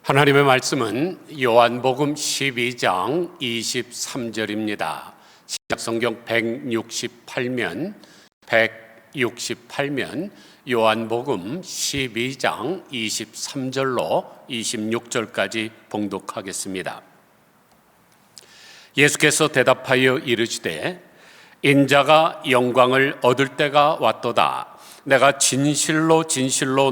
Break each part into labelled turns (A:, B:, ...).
A: 하나님의 말씀은 요한복음 12장 23절입니다. 신약성경 168면 요한복음 12장 23절로 26절까지 봉독하겠습니다. 예수께서 대답하여 이르시되 인자가 영광을 얻을 때가 왔도다. 내가 진실로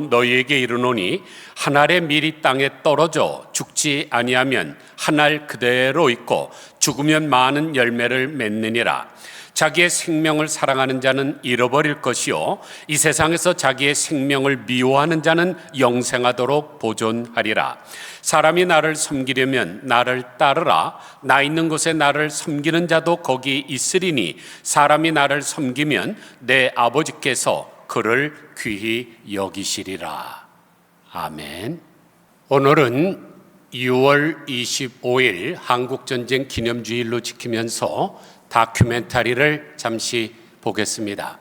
A: 너희에게 이르노니 한 알의 밀이 땅에 떨어져 죽지 아니하면 한 알 그대로 있고 죽으면 많은 열매를 맺느니라. 자기의 생명을 사랑하는 자는 잃어버릴 것이요 이 세상에서 자기의 생명을 미워하는 자는 영생하도록 보존하리라. 사람이 나를 섬기려면 나를 따르라. 나 있는 곳에 나를 섬기는 자도 거기 있으리니 사람이 나를 섬기면 내 아버지께서 그를 귀히 여기시리라. 아멘. 오늘은 6월 25일 한국전쟁 기념주일로 지키면서 다큐멘터리를 잠시 보겠습니다.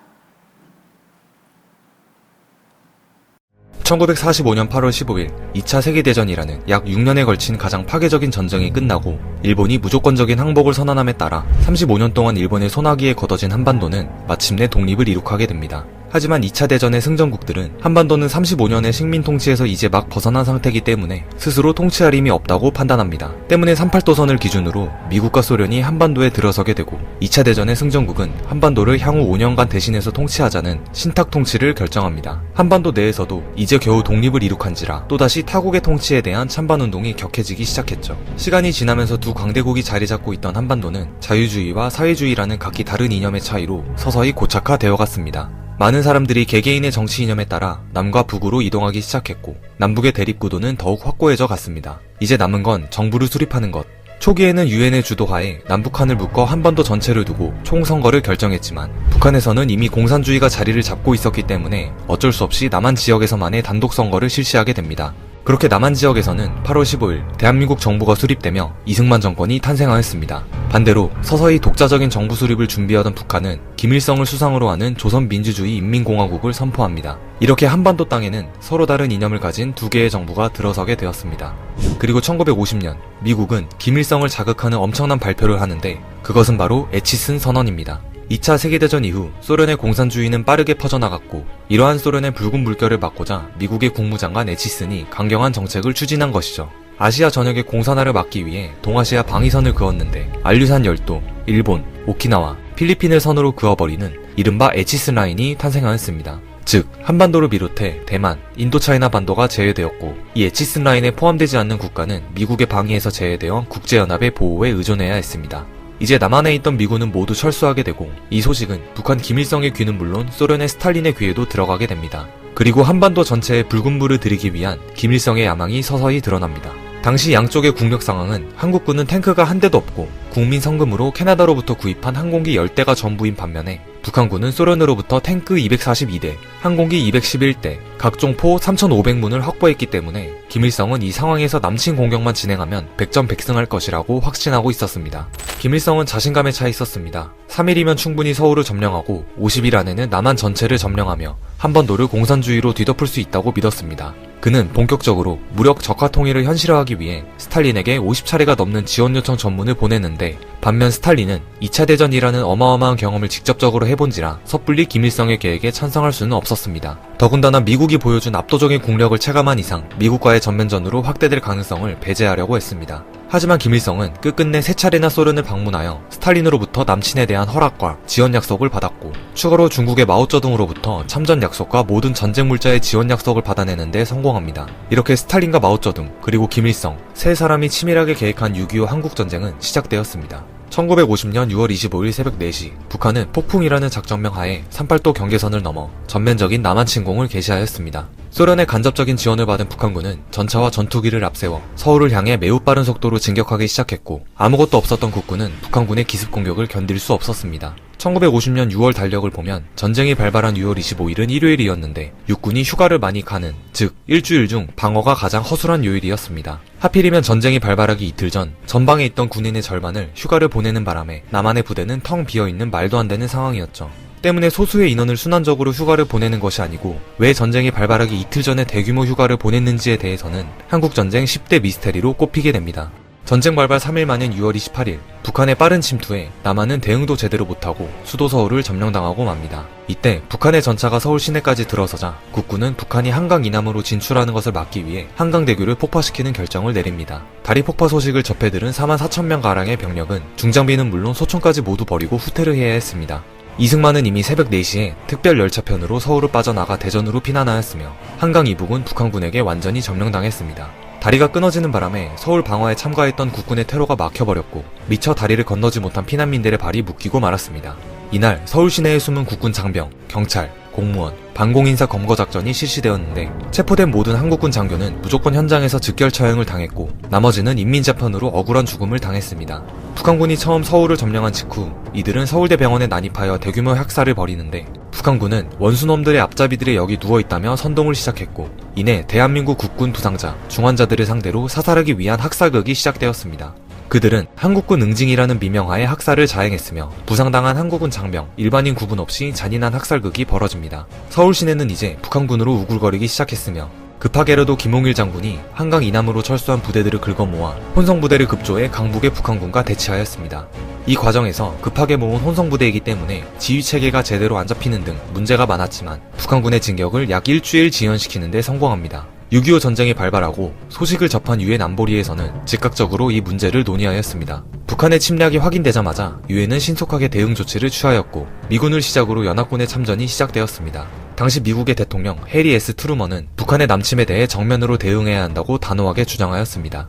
B: 1945년 8월 15일 2차 세계대전이라는 약 6년에 걸친 가장 파괴적인 전쟁이 끝나고 일본이 무조건적인 항복을 선언함에 따라 35년 동안 일본의 소나기에 걷어진 한반도는 마침내 독립을 이룩하게 됩니다. 하지만 2차 대전의 승전국들은 한반도는 35년의 식민 통치에서 이제 막 벗어난 상태이기 때문에 스스로 통치할 힘이 없다고 판단합니다. 때문에 38도선을 기준으로 미국과 소련이 한반도에 들어서게 되고 2차 대전의 승전국은 한반도를 향후 5년간 대신해서 통치하자는 신탁 통치를 결정합니다. 한반도 내에서도 이제 겨우 독립을 이룩한지라 또다시 타국의 통치에 대한 찬반운동이 격해지기 시작했죠. 시간이 지나면서 두 강대국이 자리 잡고 있던 한반도는 자유주의와 사회주의라는 각기 다른 이념의 차이로 서서히 고착화되어 갔습니다. 많은 사람들이 개개인의 정치 이념에 따라 남과 북으로 이동하기 시작했고 남북의 대립구도는 더욱 확고해져 갔습니다. 이제 남은 건 정부를 수립하는 것. 초기에는 유엔의 주도하에 남북한을 묶어 한반도 전체를 두고 총선거를 결정했지만 북한에서는 이미 공산주의가 자리를 잡고 있었기 때문에 어쩔 수 없이 남한 지역에서만의 단독 선거를 실시하게 됩니다. 그렇게 남한 지역에서는 8월 15일 대한민국 정부가 수립되며 이승만 정권이 탄생하였습니다. 반대로 서서히 독자적인 정부 수립을 준비하던 북한은 김일성을 수상으로 하는 조선민주주의 인민공화국을 선포합니다. 이렇게 한반도 땅에는 서로 다른 이념을 가진 두 개의 정부가 들어서게 되었습니다. 그리고 1950년 미국은 김일성을 자극하는 엄청난 발표를 하는데 그것은 바로 에치슨 선언입니다. 2차 세계대전 이후 소련의 공산주의는 빠르게 퍼져나갔고 이러한 소련의 붉은 물결을 막고자 미국의 국무장관 에치슨이 강경한 정책을 추진한 것이죠. 아시아 전역의 공산화를 막기 위해 동아시아 방위선을 그었는데 안류산 열도, 일본, 오키나와, 필리핀을 선으로 그어버리는 이른바 에치슨 라인이 탄생하였습니다. 즉 한반도를 비롯해 대만, 인도차이나 반도가 제외되었고 이 에치슨 라인에 포함되지 않는 국가는 미국의 방위에서 제외되어 국제연합의 보호에 의존해야 했습니다. 이제 남한에 있던 미군은 모두 철수하게 되고 이 소식은 북한 김일성의 귀는 물론 소련의 스탈린의 귀에도 들어가게 됩니다. 그리고 한반도 전체에 붉은 불을 들이기 위한 김일성의 야망이 서서히 드러납니다. 당시 양쪽의 국력 상황은 한국군은 탱크가 한 대도 없고 국민 성금으로 캐나다로부터 구입한 항공기 10대가 전부인 반면에 북한군은 소련으로부터 탱크 242대, 항공기 211대, 각종 포 3,500문을 확보했기 때문에 김일성은 이 상황에서 남친 공격만 진행하면 백전백승할 것이라고 확신하고 있었습니다. 김일성은 자신감에 차 있었습니다. 3일이면 충분히 서울을 점령하고 50일 안에는 남한 전체를 점령하며 한반도를 공산주의로 뒤덮을 수 있다고 믿었습니다. 그는 본격적으로 무력 적화 통일을 현실화하기 위해 스탈린에게 50차례가 넘는 지원 요청 전문을 보냈는데 반면 스탈린은 2차 대전이라는 어마어마한 경험을 직접적으로 해본지라 섣불리 김일성의 계획에 찬성할 수는 없었습니다. 더군다나 미국이 보여준 압도적인 국력을 체감한 이상 미국과의 전면전으로 확대될 가능성을 배제하려고 했습니다. 하지만 김일성은 끝끝내 3차례나 소련을 방문하여 스탈린으로부터 남친에 대한 허락과 지원 약속을 받았고 추가로 중국의 마오쩌둥으로부터 참전 약속과 모든 전쟁 물자의 지원 약속을 받아내는 데 성공합니다. 이렇게 스탈린과 마오쩌둥 그리고 김일성 세 사람이 치밀하게 계획한 6.25 한국전쟁은 시작되었습니다. 1950년 6월 25일 새벽 4시 북한은 폭풍이라는 작전명 하에 38도 경계선을 넘어 전면적인 남한 침공을 개시하였습니다. 소련의 간접적인 지원을 받은 북한군은 전차와 전투기를 앞세워 서울을 향해 매우 빠른 속도로 진격하기 시작했고 아무것도 없었던 국군은 북한군의 기습 공격을 견딜 수 없었습니다. 1950년 6월 달력을 보면 전쟁이 발발한 6월 25일은 일요일이었는데 육군이 휴가를 많이 가는, 즉 일주일 중 방어가 가장 허술한 요일이었습니다. 하필이면 전쟁이 발발하기 이틀 전 전방에 있던 군인의 절반을 휴가를 보내는 바람에 남한의 부대는 텅 비어있는 말도 안 되는 상황이었죠. 때문에 소수의 인원을 순환적으로 휴가를 보내는 것이 아니고 왜 전쟁이 발발하기 이틀 전에 대규모 휴가를 보냈는지에 대해서는 한국전쟁 10대 미스테리로 꼽히게 됩니다. 전쟁 발발 3일 만인 6월 28일 북한의 빠른 침투에 남한은 대응도 제대로 못하고 수도 서울을 점령당하고 맙니다. 이때 북한의 전차가 서울 시내까지 들어서자 국군은 북한이 한강 이남으로 진출하는 것을 막기 위해 한강대교를 폭파시키는 결정을 내립니다. 다리 폭파 소식을 접해 들은 44,000명가량의 병력은 중장비는 물론 소총까지 모두 버리고 후퇴를 해야 했습니다. 이승만은 이미 새벽 4시에 특별 열차편으로 서울을 빠져나가 대전으로 피난하였으며 한강 이북은 북한군에게 완전히 점령당했습니다. 다리가 끊어지는 바람에 서울 방어에 참가했던 국군의 퇴로가 막혀버렸고 미처 다리를 건너지 못한 피난민들의 발이 묶이고 말았습니다. 이날 서울 시내에 숨은 국군 장병, 경찰, 공무원, 반공인사 검거 작전이 실시되었는데 체포된 모든 한국군 장교는 무조건 현장에서 즉결 처형을 당했고 나머지는 인민재판으로 억울한 죽음을 당했습니다. 북한군이 처음 서울을 점령한 직후 이들은 서울대병원에 난입하여 대규모 학살을 벌이는데 북한군은 원수놈들의 앞잡이들이 여기 누워있다며 선동을 시작했고 이내 대한민국 국군 부상자, 중환자들을 상대로 사살하기 위한 학살극이 시작되었습니다. 그들은 한국군 응징이라는 미명하에 학살을 자행했으며 부상당한 한국군 장병, 일반인 구분 없이 잔인한 학살극이 벌어집니다. 서울 시내는 이제 북한군으로 우글거리기 시작했으며 급하게라도 김홍일 장군이 한강 이남으로 철수한 부대들을 긁어모아 혼성부대를 급조해 강북의 북한군과 대치하였습니다. 이 과정에서 급하게 모은 혼성부대이기 때문에 지휘체계가 제대로 안 잡히는 등 문제가 많았지만 북한군의 진격을 약 일주일 지연시키는 데 성공합니다. 6.25 전쟁이 발발하고 소식을 접한 유엔 안보리에서는 즉각적으로 이 문제를 논의하였습니다. 북한의 침략이 확인되자마자 유엔은 신속하게 대응 조치를 취하였고 미군을 시작으로 연합군의 참전이 시작되었습니다. 당시 미국의 대통령 해리 S. 트루먼은 북한의 남침에 대해 정면으로 대응해야 한다고 단호하게 주장하였습니다.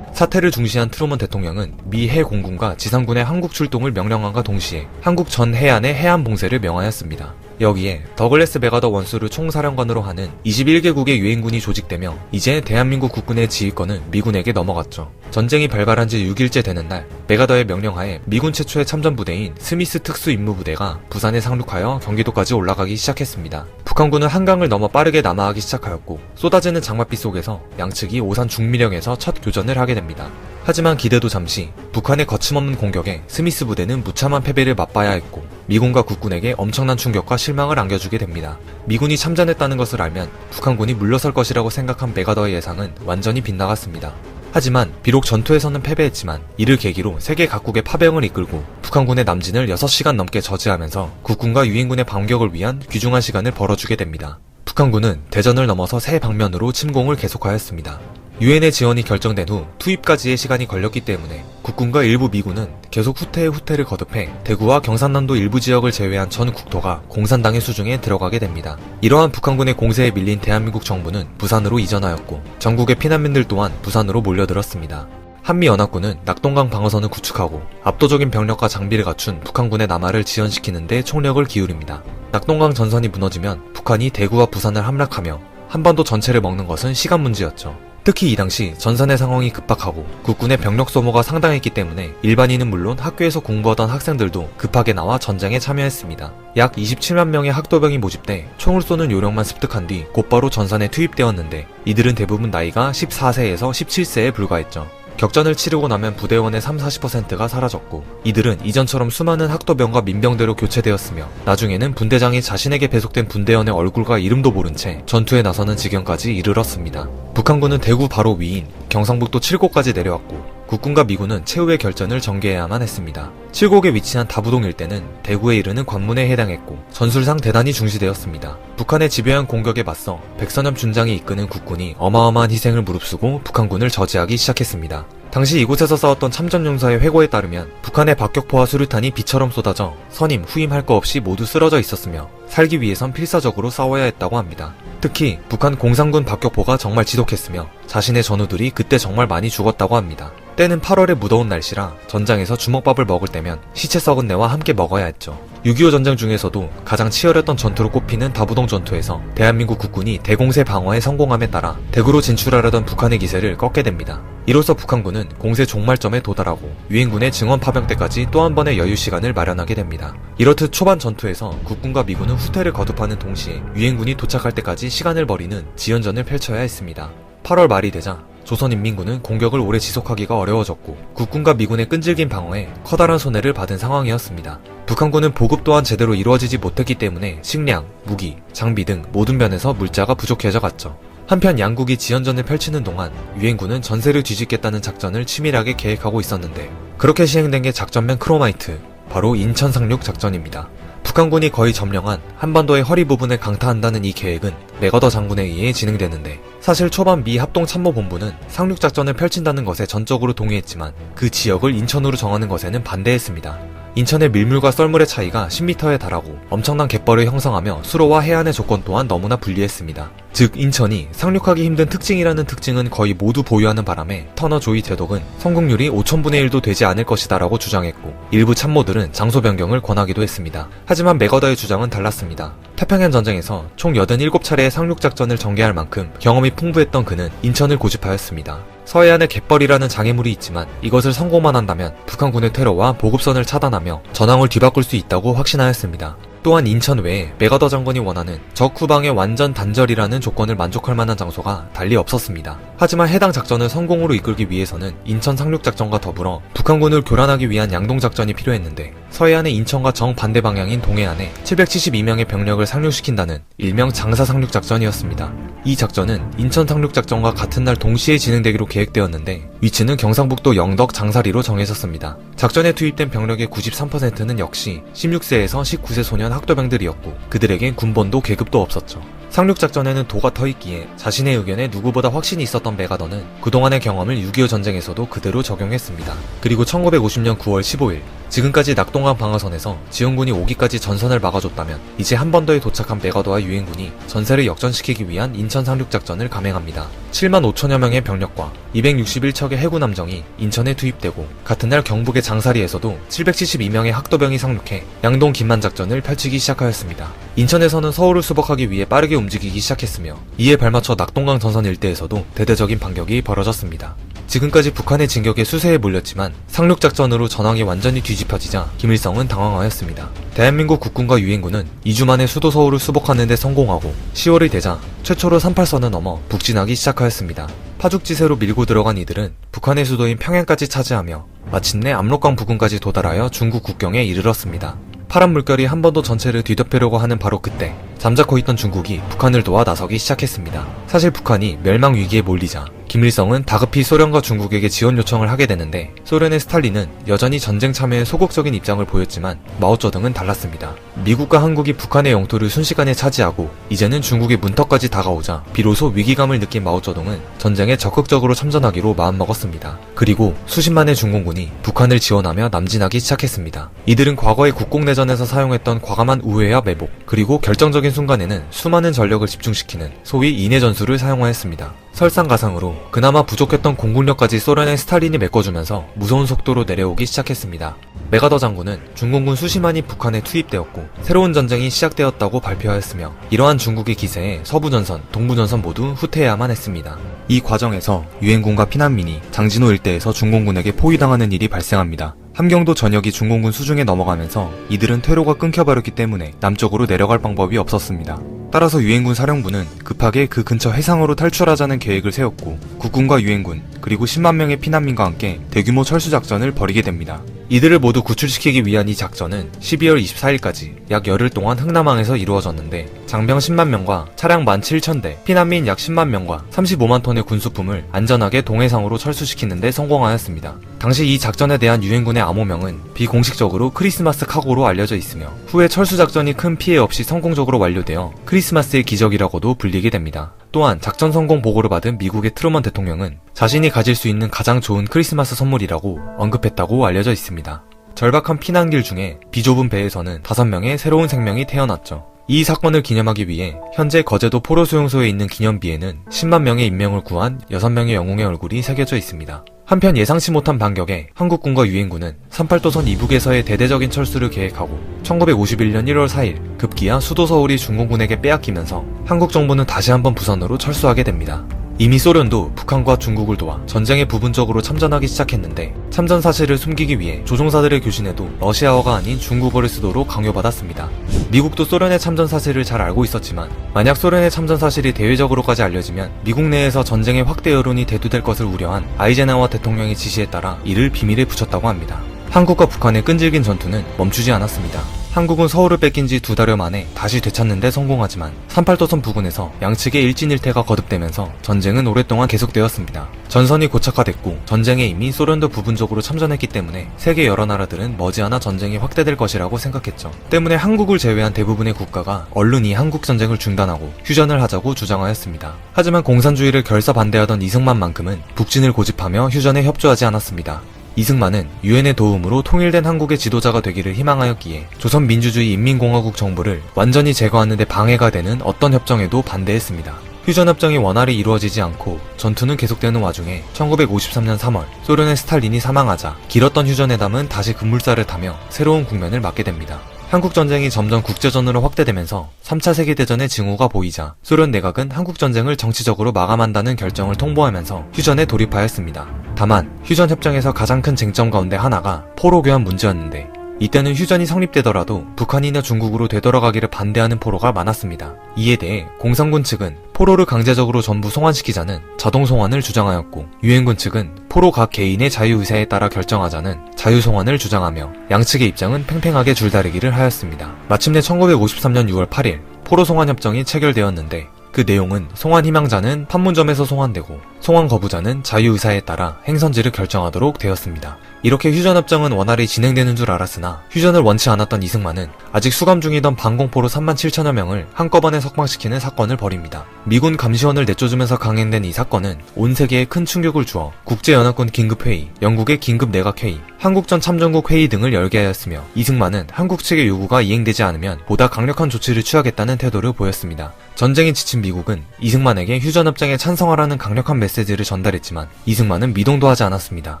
B: 사태를 중시한 트루먼 대통령은 미 해공군과 지상군의 한국 출동을 명령함과 동시에 한국 전 해안의 해안 봉쇄를 명하였습니다. 여기에 더글래스 메가더 원수를 총사령관으로 하는 21개국의 유엔군이 조직되며 이제 대한민국 국군의 지휘권은 미군에게 넘어갔죠. 전쟁이 발발한 지 6일째 되는 날 메가더의 명령하에 미군 최초의 참전부대인 스미스 특수임무부대가 부산에 상륙하여 경기도까지 올라가기 시작했습니다. 북한군은 한강을 넘어 빠르게 남하하기 시작하였고 쏟아지는 장맛비 속에서 양측이 오산 중미령에서 첫 교전을 하게 됩니다. 하지만 기대도 잠시 북한의 거침없는 공격에 스미스 부대는 무참한 패배를 맛봐야 했고 미군과 국군에게 엄청난 충격과 실망을 안겨주게 됩니다. 미군이 참전했다는 것을 알면 북한군이 물러설 것이라고 생각한 메가더의 예상은 완전히 빗나갔습니다. 하지만 비록 전투에서는 패배했지만 이를 계기로 세계 각국의 파병을 이끌고 북한군의 남진을 6시간 넘게 저지하면서 국군과 유엔군의 반격을 위한 귀중한 시간을 벌어주게 됩니다. 북한군은 대전을 넘어서 새 방면으로 침공을 계속하였습니다. 유엔의 지원이 결정된 후 투입까지의 시간이 걸렸기 때문에 국군과 일부 미군은 계속 후퇴에 후퇴를 거듭해 대구와 경상남도 일부 지역을 제외한 전 국토가 공산당의 수중에 들어가게 됩니다. 이러한 북한군의 공세에 밀린 대한민국 정부는 부산으로 이전하였고 전국의 피난민들 또한 부산으로 몰려들었습니다. 한미연합군은 낙동강 방어선을 구축하고 압도적인 병력과 장비를 갖춘 북한군의 남하를 지연시키는 데 총력을 기울입니다. 낙동강 전선이 무너지면 북한이 대구와 부산을 함락하며 한반도 전체를 먹는 것은 시간 문제였죠. 특히 이 당시 전선의 상황이 급박하고 국군의 병력 소모가 상당했기 때문에 일반인은 물론 학교에서 공부하던 학생들도 급하게 나와 전쟁에 참여했습니다. 약 27만 명의 학도병이 모집돼 총을 쏘는 요령만 습득한 뒤 곧바로 전선에 투입되었는데 이들은 대부분 나이가 14세에서 17세에 불과했죠. 격전을 치르고 나면 부대원의 30-40%가 사라졌고 이들은 이전처럼 수많은 학도병과 민병대로 교체되었으며 나중에는 분대장이 자신에게 배속된 분대원의 얼굴과 이름도 모른 채 전투에 나서는 지경까지 이르렀습니다. 북한군은 대구 바로 위인 경상북도 칠곡까지 내려왔고 국군과 미군은 최후의 결전을 전개해야만 했습니다. 칠곡에 위치한 다부동 일대는 대구에 이르는 관문에 해당했고 전술상 대단히 중시되었습니다. 북한의 집요한 공격에 맞서 백선엽 준장이 이끄는 국군이 어마어마한 희생을 무릅쓰고 북한군을 저지하기 시작했습니다. 당시 이곳에서 싸웠던 참전용사의 회고에 따르면 북한의 박격포와 수류탄이 비처럼 쏟아져 선임, 후임할 거 없이 모두 쓰러져 있었으며 살기 위해선 필사적으로 싸워야 했다고 합니다. 특히 북한 공산군 박격포가 정말 지독했으며 자신의 전우들이 그때 정말 많이 죽었다고 합니다. 때는 8월의 무더운 날씨라 전장에서 주먹밥을 먹을 때면 시체 썩은 내와 함께 먹어야 했죠. 6.25 전쟁 중에서도 가장 치열했던 전투로 꼽히는 다부동 전투에서 대한민국 국군이 대공세 방어에 성공함에 따라 대구로 진출하려던 북한의 기세를 꺾게 됩니다. 이로써 북한군은 공세 종말점에 도달하고 유엔군의 증원 파병 때까지 또 한 번의 여유 시간을 마련하게 됩니다. 이렇듯 초반 전투에서 국군과 미군은 후퇴를 거듭하는 동시에 유엔군이 도착할 때까지 시간을 버리는 지연전을 펼쳐야 했습니다. 8월 말이 되자 조선인민군은 공격을 오래 지속하기가 어려워졌고 국군과 미군의 끈질긴 방어에 커다란 손해를 받은 상황이었습니다. 북한군은 보급 또한 제대로 이루어지지 못했기 때문에 식량, 무기, 장비 등 모든 면에서 물자가 부족해져 갔죠. 한편 양국이 지연전을 펼치는 동안 유엔군은 전세를 뒤집겠다는 작전을 치밀하게 계획하고 있었는데 그렇게 시행된 게 작전명 크로마이트, 바로 인천 상륙 작전입니다. 북한군이 거의 점령한 한반도의 허리 부분을 강타한다는 이 계획은 맥어더 장군에 의해 진행되는데 사실 초반 미 합동참모본부는 상륙작전을 펼친다는 것에 전적으로 동의했지만 그 지역을 인천으로 정하는 것에는 반대했습니다. 인천의 밀물과 썰물의 차이가 10m에 달하고 엄청난 갯벌을 형성하며 수로와 해안의 조건 또한 너무나 불리했습니다. 즉 인천이 상륙하기 힘든 특징이라는 특징은 거의 모두 보유하는 바람에 터너 조이 제독은 성공률이 5000분의 1도 되지 않을 것이다 라고 주장했고 일부 참모들은 장소 변경을 권하기도 했습니다. 하지만 맥어더의 주장은 달랐습니다. 태평양 전쟁에서 총 87차례의 상륙작전을 전개할 만큼 경험이 풍부했던 그는 인천을 고집하였습니다. 서해안에 갯벌이라는 장애물이 있지만 이것을 성공만 한다면 북한군의 테러와 보급선을 차단하며 전황을 뒤바꿀 수 있다고 확신하였습니다. 또한 인천 외에 맥어더 장군이 원하는 적 후방의 완전 단절이라는 조건을 만족할 만한 장소가 달리 없었습니다. 하지만 해당 작전을 성공으로 이끌기 위해서는 인천 상륙작전과 더불어 북한군을 교란하기 위한 양동작전이 필요했는데 서해안의 인천과 정반대 방향인 동해안에 772명의 병력을 상륙시킨다는 일명 장사상륙작전이었습니다. 이 작전은 인천 상륙작전과 같은 날 동시에 진행되기로 계획되었는데 위치는 경상북도 영덕 장사리로 정해졌습니다. 작전에 투입된 병력의 93%는 역시 16세에서 19세 소년 학도병들이었고 그들에겐 군번도 계급도 없었죠. 상륙작전에는 도가 터있기에 자신의 의견에 누구보다 확신이 있었던 맥아더는 그동안의 경험을 6.25 전쟁에서도 그대로 적용했습니다. 그리고 1950년 9월 15일 지금까지 낙동강 방어선에서 지원군이 오기까지 전선을 막아줬다면 이제 한반도에 도착한 맥아더와 유엔군이 전세를 역전시키기 위한 인천 상륙작전을 감행합니다. 7만 5천여 명의 병력과 261척의 해군 함정이 인천에 투입되고 같은 날 경북의 장사리에서도 772명의 학도병이 상륙해 양동 김만 작전을 펼치기 시작하였습니다. 인천에서는 서울을 수복하기 위해 빠르게 움직이기 시작했으며 이에 발맞춰 낙동강 전선 일대에서도 대대적인 반격이 벌어졌습니다. 지금까지 북한의 진격에 수세에 몰렸지만 상륙작전으로 전황이 완전히 뒤집혀지자 김일성은 당황하였습니다. 대한민국 국군과 유엔군은 2주 만에 수도 서울을 수복하는 데 성공하고 10월이 되자 최초로 38선을 넘어 북진하기 시작하였습니다. 파죽지세로 밀고 들어간 이들은 북한의 수도인 평양까지 차지하며 마침내 압록강 부근까지 도달하여 중국 국경에 이르렀습니다. 파란 물결이 한반도 전체를 뒤덮으려고 하는 바로 그때 잠자코 있던 중국이 북한을 도와 나서기 시작했습니다. 사실 북한이 멸망 위기에 몰리자 김일성은 다급히 소련과 중국에게 지원 요청을 하게 되는데 소련의 스탈린은 여전히 전쟁 참여에 소극적인 입장을 보였지만 마오쩌둥은 달랐습니다. 미국과 한국이 북한의 영토를 순식간에 차지하고 이제는 중국의 문턱까지 다가오자 비로소 위기감을 느낀 마오쩌둥은 전쟁에 적극적으로 참전하기로 마음먹었습니다. 그리고 수십만의 중공군이 북한을 지원하며 남진하기 시작했습니다. 이들은 과거의 국공내전에서 사용했던 과감한 우회와 매복 그리고 결정적인 순간에는 수많은 전력을 집중시키는 소위 인해전술을 사용하였습니다. 설상가상으로 그나마 부족했던 공군력까지 소련의 스탈린이 메꿔주면서 무서운 속도로 내려오기 시작했습니다. 맥아더 장군은 중공군 수십만이 북한에 투입되었고 새로운 전쟁이 시작되었다고 발표하였으며 이러한 중국의 기세에 서부전선, 동부전선 모두 후퇴해야만 했습니다. 이 과정에서 유엔군과 피난민이 장진호 일대에서 중공군에게 포위당하는 일이 발생합니다. 함경도 전역이 중공군 수중에 넘어가면서 이들은 퇴로가 끊겨버렸기 때문에 남쪽으로 내려갈 방법이 없었습니다. 따라서 유엔군 사령부는 급하게 그 근처 해상으로 탈출하자는 계획을 세웠고 국군과 유엔군 그리고 10만 명의 피난민과 함께 대규모 철수작전을 벌이게 됩니다. 이들을 모두 구출시키기 위한 이 작전은 12월 24일까지 약 열흘 동안 흥남항에서 이루어졌는데 장병 10만 명과 차량 17,000대, 피난민 약 10만 명과 35만 톤의 군수품을 안전하게 동해상으로 철수시키는 데 성공하였습니다. 당시 이 작전에 대한 유엔군의 암호명은 비공식적으로 크리스마스 카고로 알려져 있으며 후에 철수작전이 큰 피해 없이 성공적으로 완료되어 크리스마스의 기적이라고도 불리게 됩니다. 또한 작전 성공 보고를 받은 미국의 트루먼 대통령은 자신이 가질 수 있는 가장 좋은 크리스마스 선물이라고 언급했다고 알려져 있습니다. 절박한 피난길 중에 비좁은 배에서는 5명의 새로운 생명이 태어났죠. 이 사건을 기념하기 위해 현재 거제도 포로 수용소에 있는 기념비에는 10만 명의 인명을 구한 6명의 영웅의 얼굴이 새겨져 있습니다. 한편 예상치 못한 반격에 한국군과 유엔군은 38도선 이북에서의 대대적인 철수를 계획하고 1951년 1월 4일 급기야 수도 서울이 중공군에게 빼앗기면서 한국 정부는 다시 한번 부산으로 철수하게 됩니다. 이미 소련도 북한과 중국을 도와 전쟁에 부분적으로 참전하기 시작했는데 참전 사실을 숨기기 위해 조종사들의 교신에도 러시아어가 아닌 중국어를 쓰도록 강요받았습니다. 미국도 소련의 참전 사실을 잘 알고 있었지만 만약 소련의 참전 사실이 대외적으로까지 알려지면 미국 내에서 전쟁의 확대 여론이 대두될 것을 우려한 아이젠하워 대통령의 지시에 따라 이를 비밀에 붙였다고 합니다. 한국과 북한의 끈질긴 전투는 멈추지 않았습니다. 한국은 서울을 뺏긴 지 2달여 만에 다시 되찾는 데 성공하지만 38도선 부근에서 양측의 일진일퇴가 거듭되면서 전쟁은 오랫동안 계속되었습니다. 전선이 고착화됐고 전쟁에 이미 소련도 부분적으로 참전했기 때문에 세계 여러 나라들은 머지않아 전쟁이 확대될 것이라고 생각했죠. 때문에 한국을 제외한 대부분의 국가가 얼른이 한국 전쟁을 중단하고 휴전을 하자고 주장하였습니다. 하지만 공산주의를 결사 반대하던 이승만만큼은 북진을 고집하며 휴전에 협조하지 않았습니다. 이승만은 유엔의 도움으로 통일된 한국의 지도자가 되기를 희망하였기에 조선민주주의 인민공화국 정부를 완전히 제거하는 데 방해가 되는 어떤 협정에도 반대했습니다. 휴전협정이 원활히 이루어지지 않고 전투는 계속되는 와중에 1953년 3월 소련의 스탈린이 사망하자 길었던 휴전회담은 다시 급물살을 타며 새로운 국면을 맞게 됩니다. 한국전쟁이 점점 국제전으로 확대되면서 3차 세계대전의 징후가 보이자 소련 내각은 한국전쟁을 정치적으로 마감한다는 결정을 통보하면서 휴전에 돌입하였습니다. 다만 휴전협정에서 가장 큰 쟁점 가운데 하나가 포로 교환 문제였는데 이때는 휴전이 성립되더라도 북한이나 중국으로 되돌아가기를 반대하는 포로가 많았습니다. 이에 대해 공산군 측은 포로를 강제적으로 전부 송환시키자는 자동 송환을 주장하였고 유엔군 측은 포로 각 개인의 자유의사에 따라 결정하자는 자유송환을 주장하며 양측의 입장은 팽팽하게 줄다리기를 하였습니다. 마침내 1953년 6월 8일 포로 송환협정이 체결되었는데 그 내용은 송환 희망자는 판문점에서 송환되고 송환 거부자는 자유의사에 따라 행선지를 결정하도록 되었습니다. 이렇게 휴전협정은 원활히 진행되는 줄 알았으나 휴전을 원치 않았던 이승만은 아직 수감 중이던 반공포로 37,000여 명을 한꺼번에 석방시키는 사건을 벌입니다. 미군 감시원을 내쫓으면서 강행된 이 사건은 온 세계에 큰 충격을 주어 국제연합군 긴급회의, 영국의 긴급내각회의, 한국전 참전국 회의 등을 열게 하였으며 이승만은 한국 측의 요구가 이행되지 않으면 보다 강력한 조치를 취하겠다는 태도를 보였습니다. 전쟁에 지친 미국은 이승만에게 휴전협정에 찬성하라는 강력한 메시지를 전달했지만 이승만은 미동도 하지 않았습니다.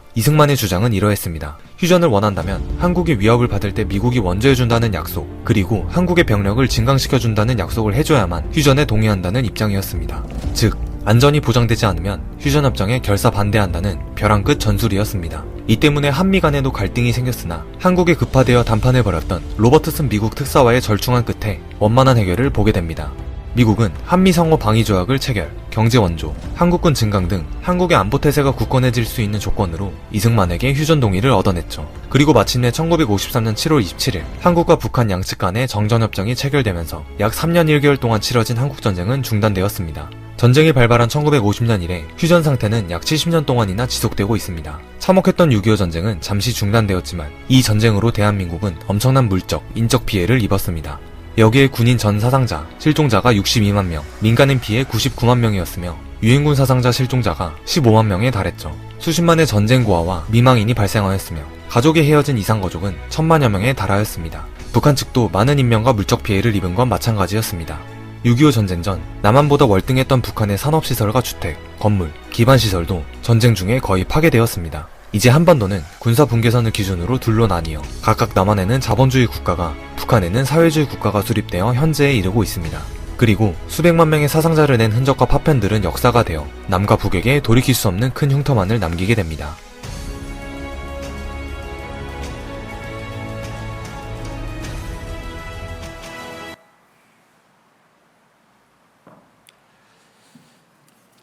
B: 이승만의 주장은 이러했습니다. 휴전을 원한다면 한국이 위협을 받을 때 미국이 먼저 해준다는 약속, 그리고 한국의 병력을 진강시켜준다는 약속을 해줘야만 휴전에 동의한다는 입장이었습니다. 즉, 안전이 보장되지 않으면 휴전협정에 결사 반대한다는 벼랑 끝 전술이었습니다. 이 때문에 한미 간에도 갈등이 생겼으나 한국에 급파되어 담판을 벌였던 로버트슨 미국 특사와의 절충한 끝에 원만한 해결을 보게 됩니다. 미국은 한미상호 방위조약을 체결, 경제원조, 한국군 증강 등 한국의 안보태세가 굳건해질 수 있는 조건으로 이승만에게 휴전 동의를 얻어냈죠. 그리고 마침내 1953년 7월 27일 한국과 북한 양측 간의 정전협정이 체결되면서 약 3년 1개월 동안 치러진 한국전쟁은 중단되었습니다. 전쟁이 발발한 1950년 이래 휴전 상태는 약 70년 동안이나 지속되고 있습니다. 참혹했던 6.25 전쟁은 잠시 중단되었지만 이 전쟁으로 대한민국은 엄청난 물적, 인적 피해를 입었습니다. 여기에 군인 전 사상자, 실종자가 62만 명, 민간인 피해 99만 명이었으며 유엔군 사상자 실종자가 15만 명에 달했죠. 수십만의 전쟁 고아와 미망인이 발생하였으며 가족이 헤어진 이상가족은 1000만여 명에 달하였습니다. 북한 측도 많은 인명과 물적 피해를 입은 건 마찬가지였습니다. 6.25 전쟁 전 남한보다 월등했던 북한의 산업시설과 주택, 건물, 기반시설도 전쟁 중에 거의 파괴되었습니다. 이제 한반도는 군사분계선을 기준으로 둘로 나뉘어 각각 남한에는 자본주의 국가가, 북한에는 사회주의 국가가 수립되어 현재에 이르고 있습니다. 그리고 수백만 명의 사상자를 낸 흔적과 파편들은 역사가 되어 남과 북에게 돌이킬 수 없는 큰 흉터만을 남기게 됩니다.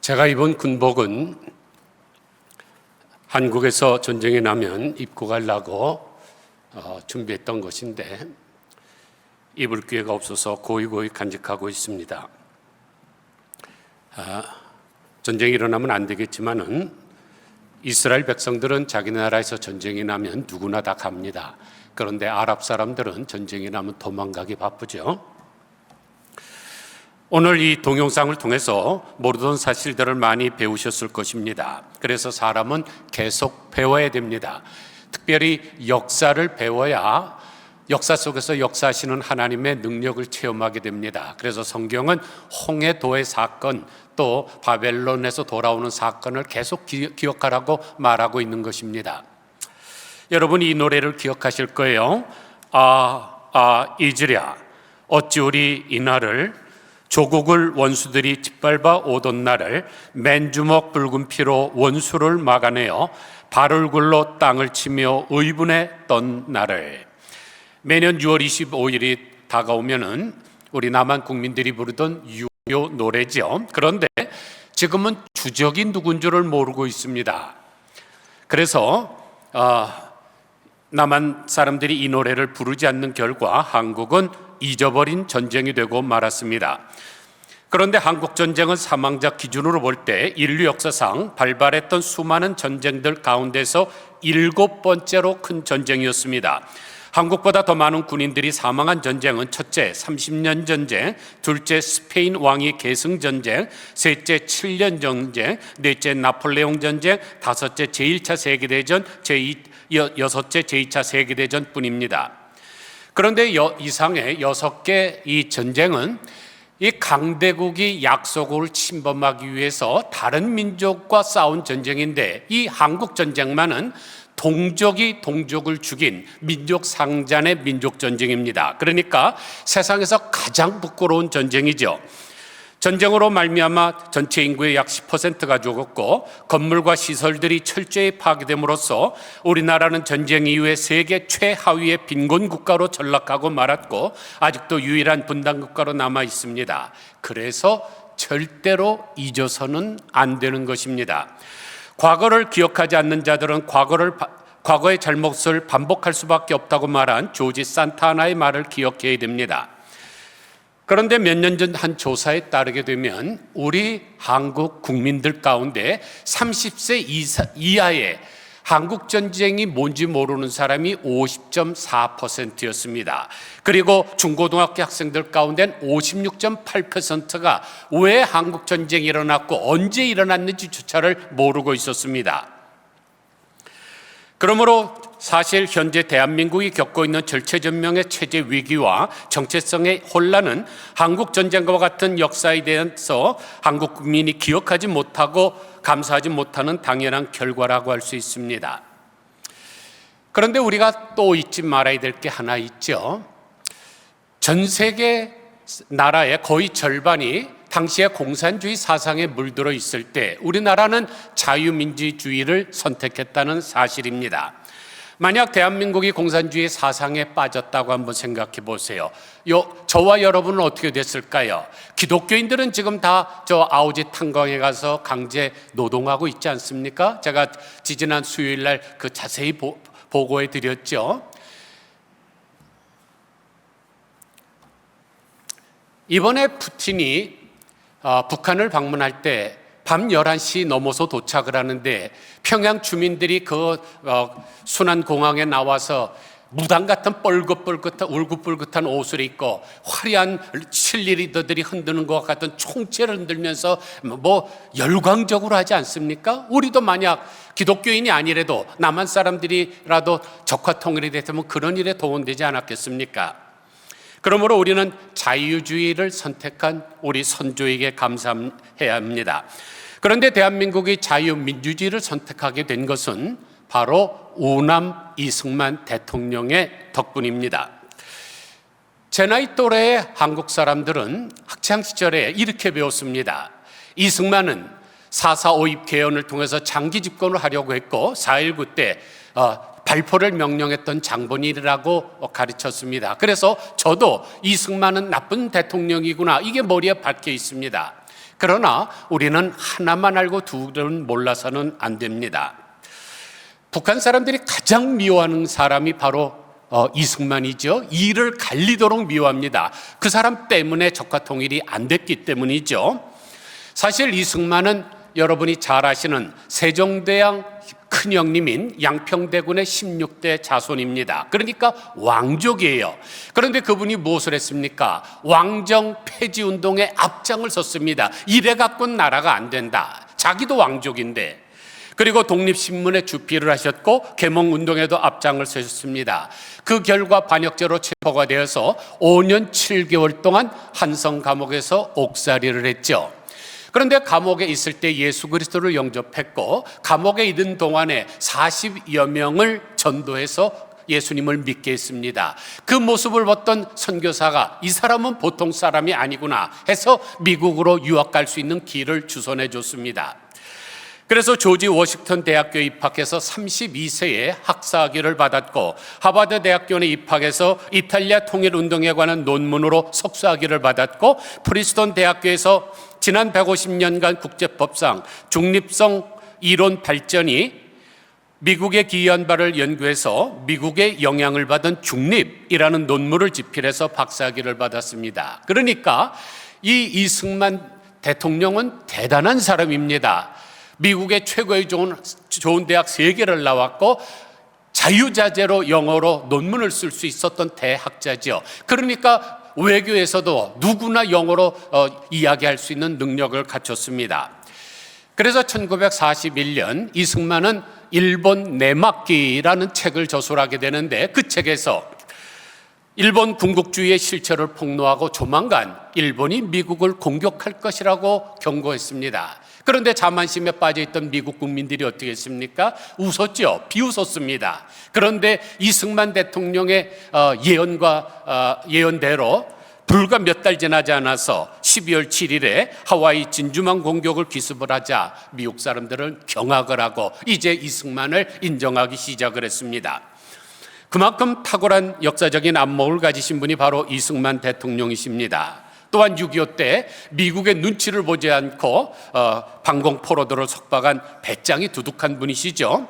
A: 제가 입은 군복은 한국에서 전쟁이 나면 입고 가려고 준비했던 것인데 입을 기회가 없어서 고이고이 간직하고 있습니다. 전쟁이 일어나면 안 되겠지만은 이스라엘 백성들은 자기 나라에서 전쟁이 나면 누구나 다 갑니다. 그런데 아랍 사람들은 전쟁이 나면 도망가기 바쁘죠. 오늘 이 동영상을 통해서 모르던 사실들을 많이 배우셨을 것입니다. 그래서 사람은 계속 배워야 됩니다. 특별히 역사를 배워야 역사 속에서 역사하시는 하나님의 능력을 체험하게 됩니다. 그래서 성경은 홍해도의 사건, 또 바벨론에서 돌아오는 사건을 계속 기억하라고 말하고 있는 것입니다. 여러분 이 노래를 기억하실 거예요. 잊으랴 어찌 우리 이날을 조국을 원수들이 짓밟아 오던 날을 맨주먹 붉은 피로 원수를 막아내어 발얼굴로 땅을 치며 의분했던 날을. 매년 6월 25일이 다가오면은 우리 남한 국민들이 부르던 유교 노래죠. 그런데 지금은 주적이 누군 줄을 모르고 있습니다. 그래서 남한 사람들이 이 노래를 부르지 않는 결과 한국은 잊어버린 전쟁이 되고 말았습니다. 그런데 한국전쟁은 사망자 기준으로 볼 때 인류 역사상 발발했던 수많은 전쟁들 가운데서 7번째로 큰 전쟁이었습니다. 한국보다 더 많은 군인들이 사망한 전쟁은 첫째 30년 전쟁, 둘째 스페인 왕위 계승 전쟁, 셋째 7년 전쟁, 넷째 나폴레옹 전쟁, 다섯째 제1차 세계대전, 여섯째 제2차 세계대전 뿐입니다. 그런데 이상의 6개 이 전쟁은 이 강대국이 약소국을 침범하기 위해서 다른 민족과 싸운 전쟁인데, 이 한국 전쟁만은 동족이 동족을 죽인 민족 상잔의 민족 전쟁입니다. 그러니까 세상에서 가장 부끄러운 전쟁이죠. 전쟁으로 말미암아 전체 인구의 약 10%가 죽었고 건물과 시설들이 철저히 파괴됨으로써 우리나라는 전쟁 이후에 세계 최하위의 빈곤 국가로 전락하고 말았고 아직도 유일한 분단 국가로 남아 있습니다. 그래서 절대로 잊어서는 안 되는 것입니다. 과거를 기억하지 않는 자들은 과거의 잘못을 반복할 수밖에 없다고 말한 조지 산타나의 말을 기억해야 됩니다. 그런데 몇 년 전 한 조사에 따르게 되면 우리 한국 국민들 가운데 30세 이하의 한국 전쟁이 뭔지 모르는 사람이 50.4%였습니다. 그리고 중고등학교 학생들 가운데는 56.8%가 왜 한국 전쟁이 일어났고 언제 일어났는지조차를 모르고 있었습니다. 그러므로 사실 현재 대한민국이 겪고 있는 절체절명의 체제 위기와 정체성의 혼란은 한국 전쟁과 같은 역사에 대해서 한국 국민이 기억하지 못하고 감사하지 못하는 당연한 결과라고 할 수 있습니다. 그런데 우리가 또 잊지 말아야 될 게 하나 있죠. 전 세계 나라의 거의 절반이 당시에 공산주의 사상에 물들어 있을 때 우리나라는 자유민주주의를 선택했다는 사실입니다. 만약 대한민국이 공산주의 사상에 빠졌다고 한번 생각해 보세요. 저와 여러분은 어떻게 됐을까요? 기독교인들은 지금 다 저 아우지 탄광에 가서 강제 노동하고 있지 않습니까? 제가 지지난 수요일 날 그 자세히 보고해 드렸죠. 이번에 푸틴이 북한을 방문할 때 밤 11시 넘어서 도착을 하는데 평양 주민들이 그 순안공항에 나와서 무당 같은 뻘긋뻘긋한 울긋불긋한 옷을 입고 화려한 칠리리더들이 흔드는 것 같은 총체를 흔들면서 뭐 열광적으로 하지 않습니까? 우리도 만약 기독교인이 아니래도 남한 사람들이라도 적화통일이 됐으면 그런 일에 도움되지 않았겠습니까? 그러므로 우리는 자유주의를 선택한 우리 선조에게 감사해야 합니다. 그런데 대한민국이 자유민주주의를 선택하게 된 것은 바로 우남 이승만 대통령의 덕분입니다. 제 나이 또래의 한국 사람들은 학창시절에 이렇게 배웠습니다. 이승만은 4.4 5.2 개헌을 통해서 장기 집권을 하려고 했고 4.19 때 발포를 명령했던 장본인이라고 가르쳤습니다. 그래서 저도 이승만은 나쁜 대통령이구나, 이게 머리에 박혀 있습니다. 그러나 우리는 하나만 알고 둘은 몰라서는 안 됩니다. 북한 사람들이 가장 미워하는 사람이 바로 이승만이죠. 이를 갈리도록 미워합니다. 그 사람 때문에 적화통일이 안 됐기 때문이죠. 사실 이승만은 여러분이 잘 아시는 세종대왕 큰형님인 양평대군의 16대 자손입니다. 그러니까 왕족이에요. 그런데 그분이 무엇을 했습니까? 왕정 폐지운동에 앞장을 섰습니다. 이래 갖고는 나라가 안 된다. 자기도 왕족인데. 그리고 독립신문에 주필을 하셨고 계몽운동에도 앞장을 서셨습니다. 그 결과 반역죄로 체포가 되어서 5년 7개월 동안 한성 감옥에서 옥살이를 했죠. 그런데 감옥에 있을 때 예수 그리스도를 영접했고 감옥에 있는 동안에 40여 명을 전도해서 예수님을 믿게 했습니다. 그 모습을 봤던 선교사가 이 사람은 보통 사람이 아니구나 해서 미국으로 유학 갈 수 있는 길을 주선해 줬습니다. 그래서 조지 워싱턴 대학교에 입학해서 32세에 학사학위를 받았고, 하버드 대학교에 입학해서 이탈리아 통일운동에 관한 논문으로 석사학위를 받았고, 프린스턴 대학교에서 지난 150년간 국제법상 중립성 이론 발전이 미국에 기여한 바를 연구해서 미국의 영향을 받은 중립이라는 논문을 집필해서 박사학위를 받았습니다. 그러니까 이 이승만 대통령은 대단한 사람입니다. 미국의 최고의 좋은 대학 3개를 나왔고 자유자재로 영어로 논문을 쓸 수 있었던 대학자죠. 그러니까 외교에서도 누구나 영어로 이야기할 수 있는 능력을 갖췄습니다. 그래서 1941년 이승만은 일본 내막기라는 책을 저술하게 되는데, 그 책에서 일본 군국주의의 실체를 폭로하고 조만간 일본이 미국을 공격할 것이라고 경고했습니다. 그런데 자만심에 빠져있던 미국 국민들이 어떻게 했습니까? 웃었죠. 비웃었습니다. 그런데 이승만 대통령의 예언대로 불과 몇 달 지나지 않아서 12월 7일에 하와이 진주만 공격을 기습을 하자 미국 사람들은 경악을 하고 이제 이승만을 인정하기 시작을 했습니다. 그만큼 탁월한 역사적인 안목을 가지신 분이 바로 이승만 대통령이십니다. 또한 6.25 때 미국의 눈치를 보지 않고 방공포로들을 석박한 배짱이 두둑한 분이시죠.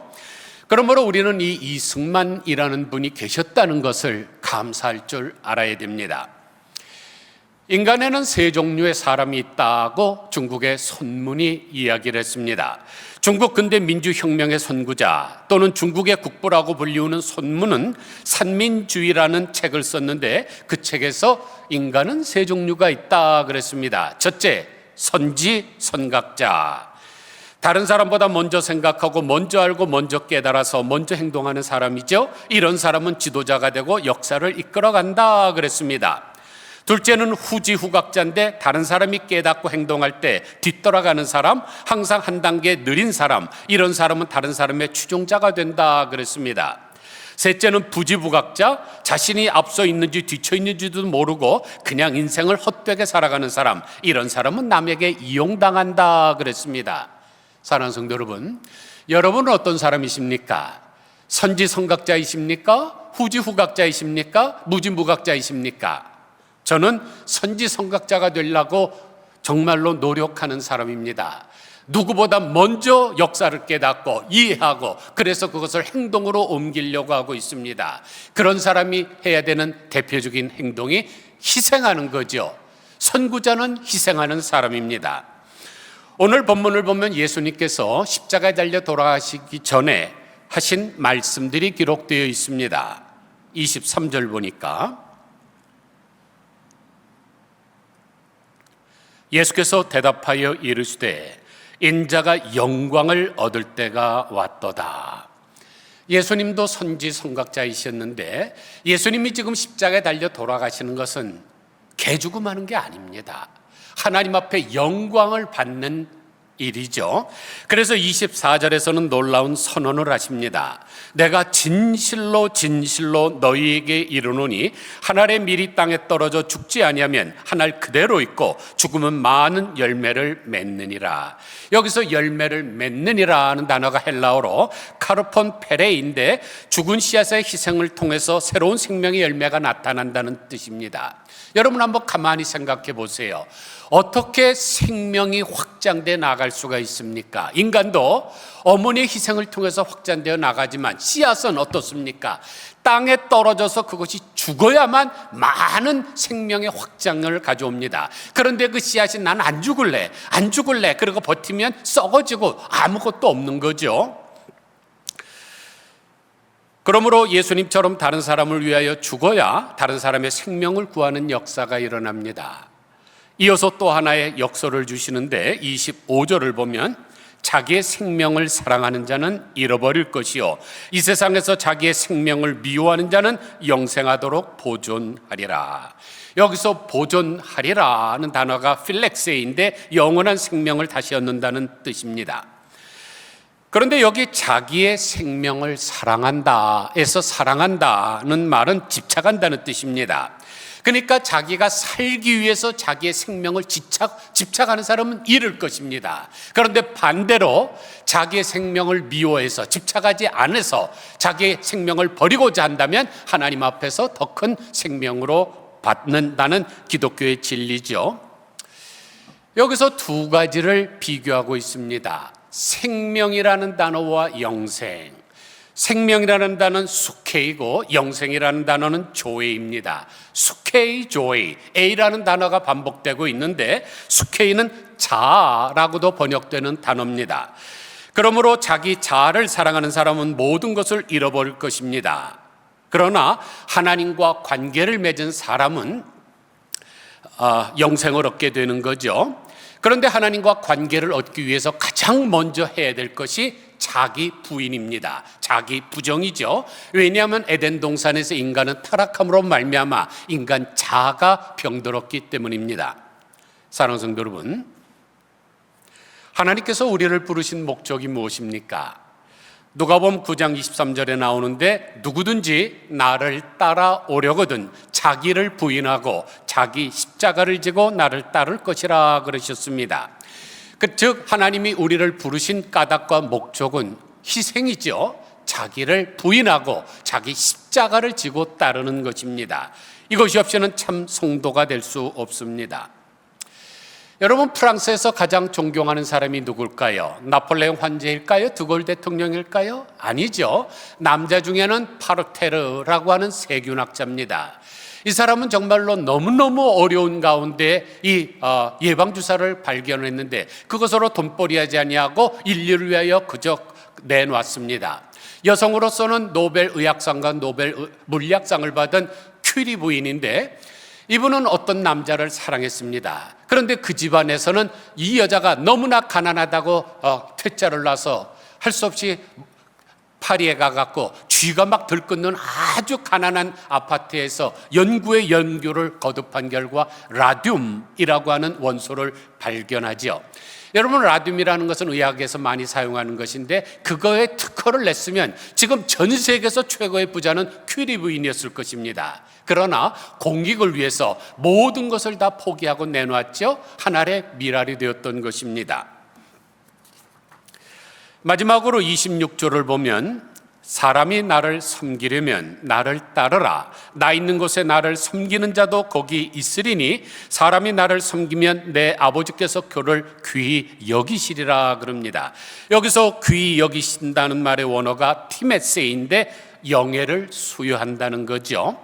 A: 그러므로 우리는 이 이승만이라는 분이 계셨다는 것을 감사할 줄 알아야 됩니다. 인간에는 3종류의 사람이 있다고 중국의 손문이 이야기를 했습니다. 중국 근대 민주혁명의 선구자 또는 중국의 국보라고 불리우는 손문은 산민주의라는 책을 썼는데, 그 책에서 인간은 3종류가 있다 그랬습니다. 첫째, 선지 선각자. 다른 사람보다 먼저 생각하고 먼저 알고 먼저 깨달아서 먼저 행동하는 사람이죠. 이런 사람은 지도자가 되고 역사를 이끌어간다 그랬습니다. 둘째는 후지후각자인데, 다른 사람이 깨닫고 행동할 때 뒤돌아가는 사람, 항상 한 단계 느린 사람, 이런 사람은 다른 사람의 추종자가 된다 그랬습니다. 셋째는 부지부각자, 자신이 앞서 있는지 뒤쳐 있는지도 모르고 그냥 인생을 헛되게 살아가는 사람, 이런 사람은 남에게 이용당한다 그랬습니다. 사랑하는 성도 여러분, 여러분은 어떤 사람이십니까? 선지선각자이십니까? 후지후각자이십니까? 무지무각자이십니까? 저는 선지선각자가 되려고 정말로 노력하는 사람입니다. 누구보다 먼저 역사를 깨닫고 이해하고 그래서 그것을 행동으로 옮기려고 하고 있습니다. 그런 사람이 해야 되는 대표적인 행동이 희생하는 거죠. 선구자는 희생하는 사람입니다. 오늘 본문을 보면 예수님께서 십자가에 달려 돌아가시기 전에 하신 말씀들이 기록되어 있습니다. 23절 보니까 예수께서 대답하여 이르시되 인자가 영광을 얻을 때가 왔도다. 예수님도 선지선각자이셨는데 예수님이 지금 십자가에 달려 돌아가시는 것은 개죽음하는 게 아닙니다. 하나님 앞에 영광을 받는 일이죠. 그래서 24절에서는 놀라운 선언을 하십니다. 내가 진실로 진실로 너희에게 이르노니 한 알의 밀이 땅에 떨어져 죽지 아니하면 한 알 그대로 있고 죽으면 많은 열매를 맺느니라. 여기서 열매를 맺느니라는 단어가 헬라어로 카르폰 페레인데, 죽은 씨앗의 희생을 통해서 새로운 생명의 열매가 나타난다는 뜻입니다. 여러분 한번 가만히 생각해 보세요. 어떻게 생명이 확장돼 나갈 수가 있습니까? 인간도 어머니의 희생을 통해서 확장되어 나가지만 씨앗은 어떻습니까? 땅에 떨어져서 그것이 죽어야만 많은 생명의 확장을 가져옵니다. 그런데 그 씨앗이 난 안 죽을래 그러고 버티면 썩어지고 아무것도 없는 거죠. 그러므로 예수님처럼 다른 사람을 위하여 죽어야 다른 사람의 생명을 구하는 역사가 일어납니다. 이어서 또 하나의 역설을 주시는데 25절을 보면 자기의 생명을 사랑하는 자는 잃어버릴 것이요 이 세상에서 자기의 생명을 미워하는 자는 영생하도록 보존하리라. 여기서 보존하리라는 단어가 필렉세인데 영원한 생명을 다시 얻는다는 뜻입니다. 그런데 여기 자기의 생명을 사랑한다에서 사랑한다는 말은 집착한다는 뜻입니다. 그러니까 자기가 살기 위해서 자기의 생명을 집착하는 사람은 잃을 것입니다. 그런데 반대로 자기의 생명을 미워해서 집착하지 않아서 자기의 생명을 버리고자 한다면 하나님 앞에서 더 큰 생명으로 받는다는 기독교의 진리죠. 여기서 두 가지를 비교하고 있습니다. 생명이라는 단어와 영생. 생명이라는 단어는 수케이고 영생이라는 단어는 조에입니다. 수케이, 조에, A라는 단어가 반복되고 있는데 수케이는 자아라고도 번역되는 단어입니다. 그러므로 자기 자아를 사랑하는 사람은 모든 것을 잃어버릴 것입니다. 그러나 하나님과 관계를 맺은 사람은 영생을 얻게 되는 거죠. 그런데 하나님과 관계를 얻기 위해서 가장 먼저 해야 될 것이 자기 부인입니다. 자기 부정이죠. 왜냐하면 에덴 동산에서 인간은 타락함으로 말미암아 인간 자아가 병들었기 때문입니다. 사랑하는 성도 여러분, 하나님께서 우리를 부르신 목적이 무엇입니까? 누가복음 9장 23절에 나오는데 누구든지 나를 따라오려거든 자기를 부인하고 자기 십자가를 지고 나를 따를 것이라 그러셨습니다. 즉 하나님이 우리를 부르신 까닭과 목적은 희생이죠. 자기를 부인하고 자기 십자가를 지고 따르는 것입니다. 이것이 없이는 참 성도가 될 수 없습니다. 여러분, 프랑스에서 가장 존경하는 사람이 누굴까요? 나폴레옹 황제일까요? 드골 대통령일까요? 아니죠. 남자 중에는 파르테르라고 하는 세균학자입니다. 이 사람은 정말로 너무너무 어려운 가운데 이 예방주사를 발견했는데 그것으로 돈벌이하지 아니하고 인류를 위하여 그저 내놨습니다. 여성으로서는 노벨 의학상과 노벨 물리학상을 받은 큐리 부인인데 이분은 어떤 남자를 사랑했습니다. 그런데 그 집안에서는 이 여자가 너무나 가난하다고 퇴짜를 놔서 할 수 없이 파리에 가갖고 쥐가 막 들끓는 아주 가난한 아파트에서 연구의 연구를 거듭한 결과 라듐이라고 하는 원소를 발견하죠. 여러분, 라듐이라는 것은 의학에서 많이 사용하는 것인데 그거에 특허를 냈으면 지금 전 세계에서 최고의 부자는 큐리 부인이었을 것입니다. 그러나 공익을 위해서 모든 것을 다 포기하고 내놓았죠. 하늘의 미랄이 되었던 것입니다. 마지막으로 26절을 보면 사람이 나를 섬기려면 나를 따르라. 나 있는 곳에 나를 섬기는 자도 거기 있으리니 사람이 나를 섬기면 내 아버지께서 그를 귀히 여기시리라 그럽니다. 여기서 귀히 여기신다는 말의 원어가 티메세인데 영예를 수여한다는 거죠.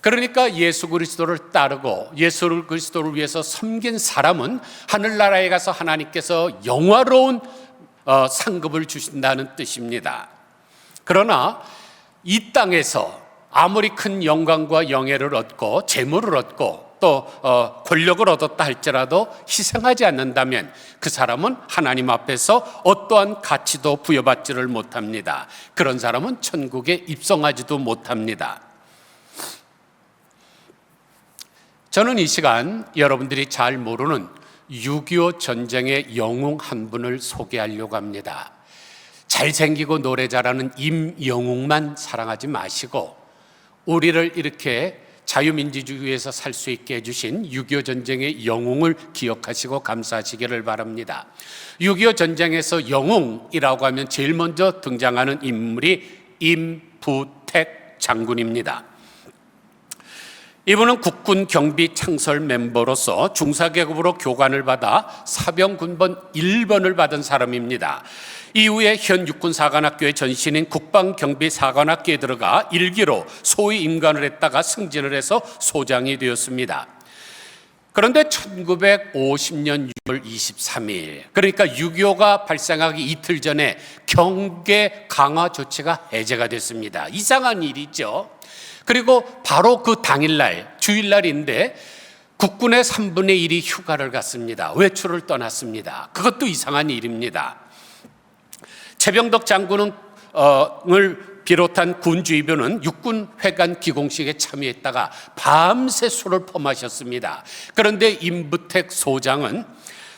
A: 그러니까 예수 그리스도를 따르고 예수 그리스도를 위해서 섬긴 사람은 하늘나라에 가서 하나님께서 영화로운 상급을 주신다는 뜻입니다. 그러나 이 땅에서 아무리 큰 영광과 영예를 얻고 재물을 얻고 또 권력을 얻었다 할지라도 희생하지 않는다면 그 사람은 하나님 앞에서 어떠한 가치도 부여받지를 못합니다. 그런 사람은 천국에 입성하지도 못합니다. 저는 이 시간 여러분들이 잘 모르는 6.25 전쟁의 영웅 한 분을 소개하려고 합니다. 잘생기고 노래 잘하는 임영웅만 사랑하지 마시고 우리를 이렇게 자유민주주의에서 살 수 있게 해주신 6.25 전쟁의 영웅을 기억하시고 감사하시기를 바랍니다. 6.25 전쟁에서 영웅이라고 하면 제일 먼저 등장하는 인물이 임부택 장군입니다. 이분은 국군 경비 창설 멤버로서 중사계급으로 교관을 받아 사병군번 1번을 받은 사람입니다. 이후에 현 육군사관학교의 전신인 국방경비사관학교에 들어가 1기로 소위 임관을 했다가 승진을 해서 소장이 되었습니다. 그런데 1950년 6월 23일, 그러니까 6.25가 발생하기 이틀 전에 경계 강화 조치가 해제가 됐습니다. 이상한 일이죠. 그리고 바로 그 당일날, 주일날인데 국군의 3분의 1이 휴가를 갔습니다. 외출을 떠났습니다. 그것도 이상한 일입니다. 최병덕 장군을 비롯한 군주의변은 육군 회관 기공식에 참여했다가 밤새 술을 퍼마셨습니다. 그런데 임부택 소장은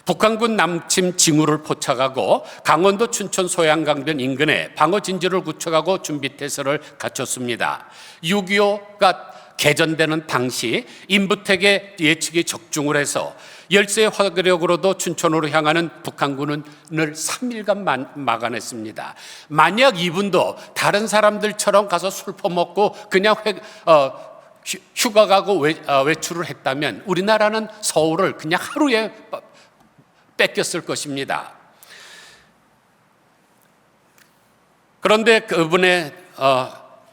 A: 북한군 남침 징후를 포착하고 강원도 춘천 소양강변 인근에 방어 진지를 구축하고 준비태세를 갖췄습니다. 6.25가 개전되는 당시 인부택의 예측이 적중을 해서 열세 화력으로도 춘천으로 향하는 북한군을 3일간 막아냈습니다. 만약 이분도 다른 사람들처럼 가서 술 퍼먹고 그냥 휴가 가고 외출을 했다면 우리나라는 서울을 그냥 하루에 뺏겼을 것입니다. 그런데 그분의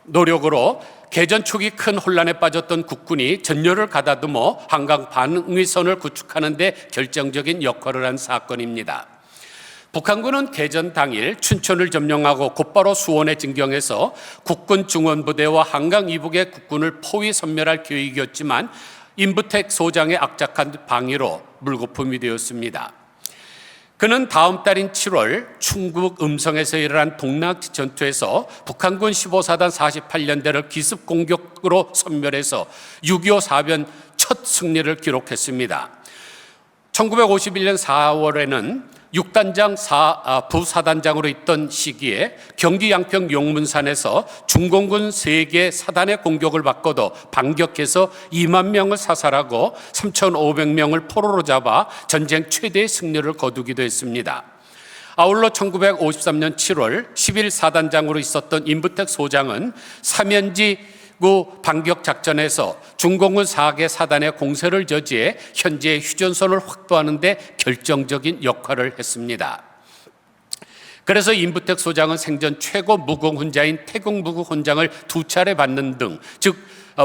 A: 노력으로 개전 초기 큰 혼란에 빠졌던 국군이 전열을 가다듬어 한강 방위선을 구축하는 데 결정적인 역할을 한 사건입니다. 북한군은 개전 당일 춘천을 점령하고 곧바로 수원에 진경해서 국군 중원부대와 한강 이북의 국군을 포위 섬멸할 계획이었지만 인부택 소장의 악착한 방위로 물거품이 되었습니다. 그는 다음 달인 7월 충북 음성에서 일어난 동락 전투에서 북한군 15사단 48연대를 기습 공격으로 섬멸해서 6.25 사변 첫 승리를 기록했습니다. 1951년 4월에는 6단장 부사단장으로 있던 시기에 경기 양평 용문산에서 중공군 3개 사단의 공격을 받고도 반격해서 2만 명을 사살하고 3,500명을 포로로 잡아 전쟁 최대의 승리를 거두기도 했습니다. 아울러 1953년 7월 11사단장으로 있었던 인부택 소장은 삼연지 반격 작전에서 중공군 4개 사단의 공세를 저지해 현재의 휴전선을 확보하는 데 결정적인 역할을 했습니다. 그래서 인부택 소장은 생전 최고 무공 훈자인 태국 무공 훈장을 2차례 받는 등 즉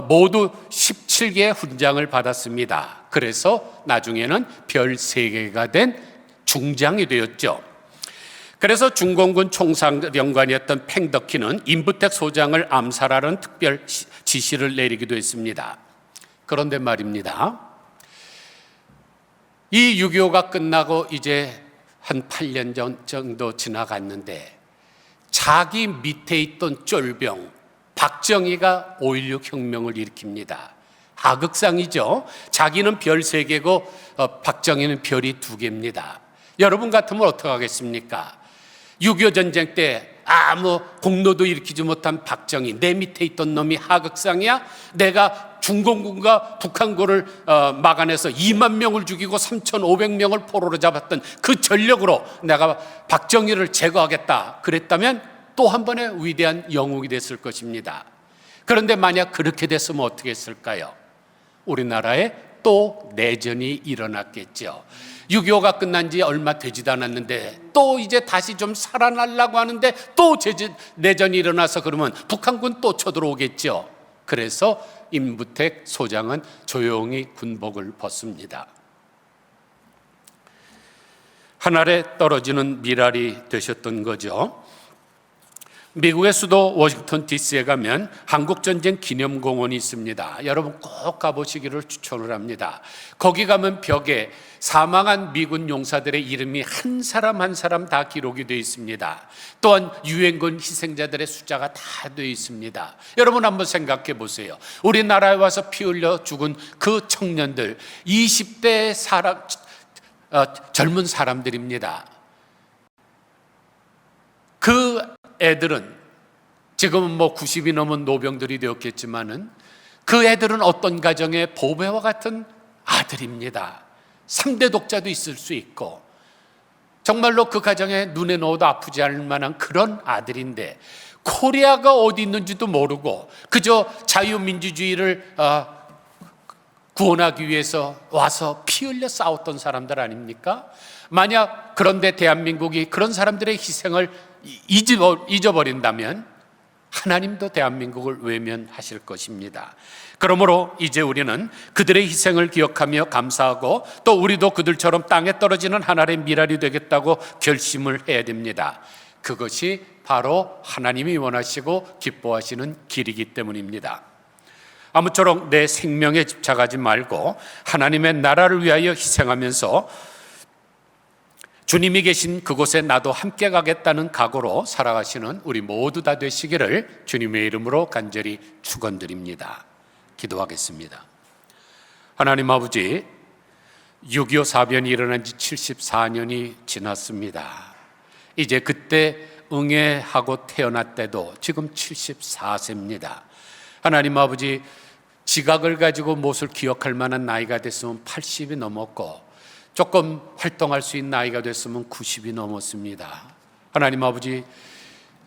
A: 모두 17개의 훈장을 받았습니다. 그래서 나중에는 별 3개가 된 중장이 되었죠. 그래서 중공군 총사령관이었던 팽덕희는 인부택 소장을 암살하는 특별 지시를 내리기도 했습니다. 그런데 말입니다. 이 6.25가 끝나고 이제 한 8년 정도 지나갔는데 자기 밑에 있던 쫄병 박정희가 5.16 혁명을 일으킵니다. 하극상이죠. 자기는 별 3개고 박정희는 별이 2개입니다. 여러분 같으면 어떻게 하겠습니까? 6.25 전쟁 때 아무 공로도 일으키지 못한 박정희, 내 밑에 있던 놈이 하극상이야? 내가 중공군과 북한군을 막아내서 2만 명을 죽이고 3,500명을 포로로 잡았던 그 전력으로 내가 박정희를 제거하겠다 그랬다면 또 한 번의 위대한 영웅이 됐을 것입니다. 그런데 만약 그렇게 됐으면 어떻게 했을까요? 우리나라에 또 내전이 일어났겠죠. 6.25가 끝난 지 얼마 되지도 않았는데 또 이제 다시 좀 살아나려고 하는데 또 내전이 일어나서 그러면 북한군 또 쳐들어오겠죠. 그래서 인부택 소장은 조용히 군복을 벗습니다. 하늘에 떨어지는 미랄이 되셨던 거죠. 미국의 수도 워싱턴 DC에 가면 한국전쟁 기념공원이 있습니다. 여러분 꼭 가보시기를 추천을 합니다. 거기 가면 벽에 사망한 미군 용사들의 이름이 한 사람 한 사람 다 기록이 되어 있습니다. 또한 유엔군 희생자들의 숫자가 다 되어 있습니다. 여러분 한번 생각해 보세요. 우리나라에 와서 피 흘려 죽은 그 청년들 20대 젊은 사람들입니다. 그 애들은 지금은 90이 넘은 노병들이 되었겠지만은 그 애들은 어떤 가정의 보배와 같은 아들입니다. 3대 독자도 있을 수 있고 정말로 그 가정에 눈에 넣어도 아프지 않을 만한 그런 아들인데 코리아가 어디 있는지도 모르고 그저 자유민주주의를 구원하기 위해서 와서 피 흘려 싸웠던 사람들 아닙니까? 만약 그런데 대한민국이 그런 사람들의 희생을 잊어버린다면 하나님도 대한민국을 외면하실 것입니다. 그러므로 이제 우리는 그들의 희생을 기억하며 감사하고 또 우리도 그들처럼 땅에 떨어지는 하나님의 미랄이 되겠다고 결심을 해야 됩니다. 그것이 바로 하나님이 원하시고 기뻐하시는 길이기 때문입니다. 아무쪼록 내 생명에 집착하지 말고 하나님의 나라를 위하여 희생하면서 주님이 계신 그곳에 나도 함께 가겠다는 각오로 살아가시는 우리 모두 다 되시기를 주님의 이름으로 간절히 축원드립니다. 기도하겠습니다. 하나님 아버지, 6.25 사변이 일어난 지 74년이 지났습니다. 이제 그때 응애하고 태어났대도 지금 74세입니다. 하나님 아버지, 지각을 가지고 무엇을 기억할 만한 나이가 됐으면 80이 넘었고 조금 활동할 수 있는 나이가 됐으면 90이 넘었습니다. 하나님 아버지,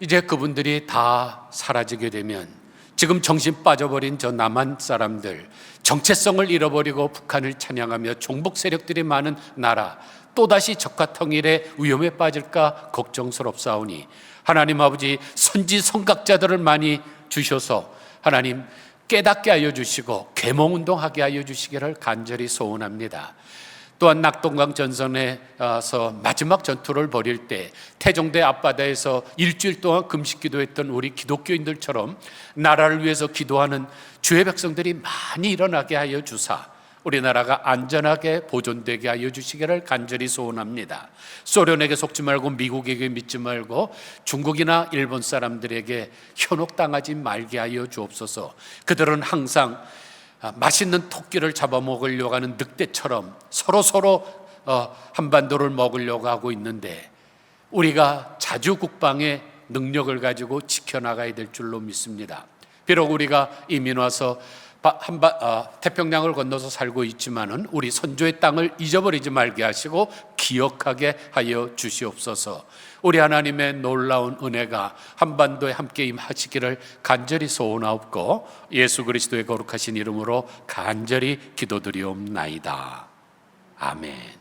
A: 이제 그분들이 다 사라지게 되면 지금 정신 빠져버린 저 남한 사람들, 정체성을 잃어버리고 북한을 찬양하며 종북 세력들이 많은 나라, 또다시 적화 통일의 위험에 빠질까 걱정스럽사오니 하나님 아버지, 선지성각자들을 많이 주셔서 하나님 깨닫게 하여 주시고 계몽운동하게 하여 주시기를 간절히 소원합니다. 또한 낙동강 전선에서 마지막 전투를 벌일 때 태종대 앞바다에서 일주일 동안 금식 기도했던 우리 기독교인들처럼 나라를 위해서 기도하는 주의 백성들이 많이 일어나게 하여 주사 우리나라가 안전하게 보존되게 하여 주시기를 간절히 소원합니다. 소련에게 속지 말고 미국에게 믿지 말고 중국이나 일본 사람들에게 현혹당하지 말게 하여 주옵소서. 그들은 항상 맛있는 토끼를 잡아먹으려고 하는 늑대처럼 서로 한반도를 먹으려고 하고 있는데 우리가 자주 국방의 능력을 가지고 지켜나가야 될 줄로 믿습니다. 비록 우리가 이민 와서 태평양을 건너서 살고 있지만은 우리 선조의 땅을 잊어버리지 말게 하시고 기억하게 하여 주시옵소서. 우리 하나님의 놀라운 은혜가 한반도에 함께 임하시기를 간절히 소원하옵고 예수 그리스도의 거룩하신 이름으로 간절히 기도드리옵나이다. 아멘.